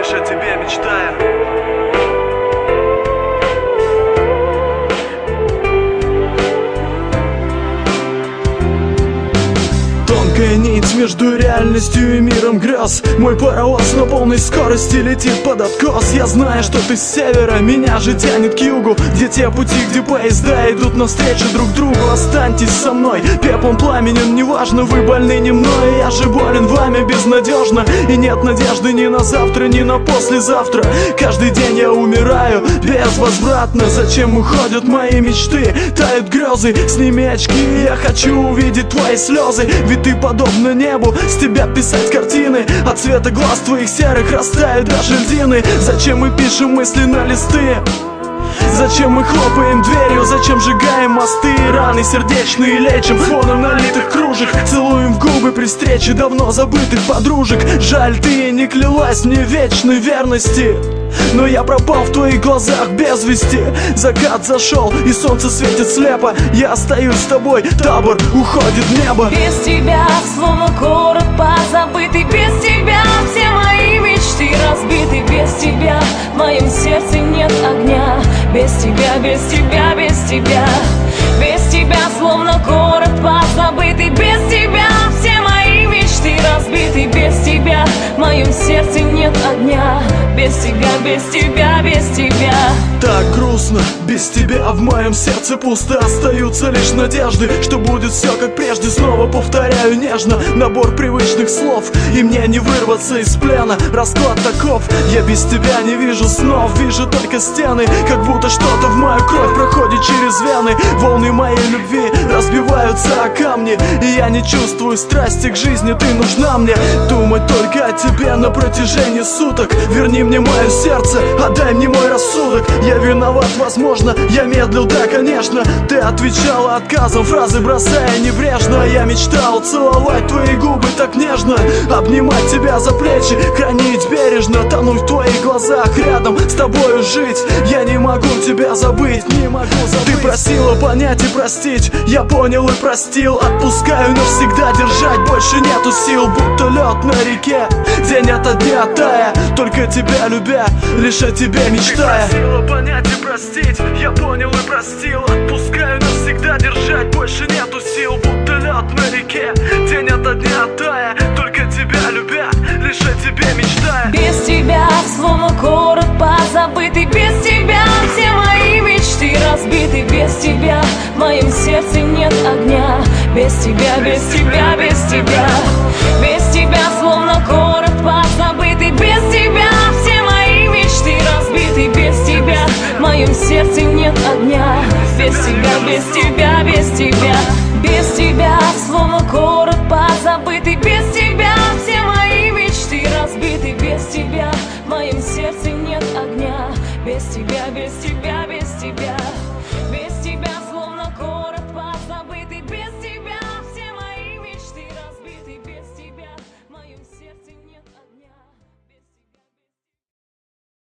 лишь о тебе мечтая. Тонкая нить между реальностью и миром грез. Мой паровоз на полной скорости летит под откос. Я знаю, что ты с севера, меня же тянет к югу, где те пути, где поезда идут навстречу друг другу. Останьтесь со мной, пеплом пламенен, неважно, вы больны не мной. Я же болен вами безнадежно, и нет надежды ни на завтра, ни на послезавтра. Каждый день я умираю безвозвратно. Зачем уходят мои мечты, тают грезы? Сними очки, я хочу увидеть твои слезы. Ведь ты подобно небу, с тебя писать картины. От цвета глаз твоих серых растают даже льдины. Зачем мы пишем мысли на листы? Зачем мы хлопаем дверью? Зачем сжигаем мосты? Раны сердечные лечим фоном налитых кружек. Целуем в губы при встрече давно забытых подружек. Жаль, ты не клялась мне вечной верности, но я пропал в твоих глазах без вести. Закат зашел и солнце светит слепо. Я остаюсь с тобой, табор уходит в небо. Без тебя словно город позабытый. Без тебя все мои мечты разбиты. Без тебя в моем сердце нет огня. Без тебя, без тебя, без тебя. Без тебя словно город позабытый. Без тебя все мои мечты разбиты. Без тебя в моем сердце нет огня. Без тебя, без тебя, без тебя. Так грустно, без тебя в моем сердце пусто. Остаются лишь надежды, что будет все как прежде. Снова повторяю нежно набор привычных слов, и мне не вырваться из плена. Расклад таков, я без тебя не вижу снов. Вижу только стены, как будто что-то в мою кровь проходит через вены. Волны моей любви разбиваются о камни, и я не чувствую страсти к жизни. Ты нужна мне, думать только о тебе на протяжении суток. Верни мне мое сердце, отдай мне мой рассудок. Я виноват, возможно, я медлил, да, конечно. Ты отвечала отказом, фразы бросая небрежно. Я мечтал целовать твои губы так нежно, обнимать тебя за плечи, хранить бережно, тонуть в твоих глазах, рядом с тобою жить. Я не могу тебя забыть, не могу забыть. Ты просила понять и простить, я понял и простил. Отпускаю навсегда, держать больше нету сил. Будто лед на реке, день ото дня тая, только тебя любя, лишь о тебе мечтая. Ты просила понять и простить, я понял и простил. Отпускаю навсегда, держать больше нету сил. Будто лед на реке, день ото дня тая, только тебя любя, лишь о тебе мечтая. Без тебя словно город позабытый. Без тебя все мои мечты разбиты. Без тебя в моем сердце нет огня. Без тебя, без тебя, без тебя. Без тебя словно город позабытый. Без тебя все мои мечты разбиты. Без тебя в моем сердце нет огня. Без тебя, без тебя, без тебя. Без тебя словно город позабытый. Без тебя все мои мечты разбиты. Без тебя в моем сердце нет огня. Без тебя, без тебя, без тебя.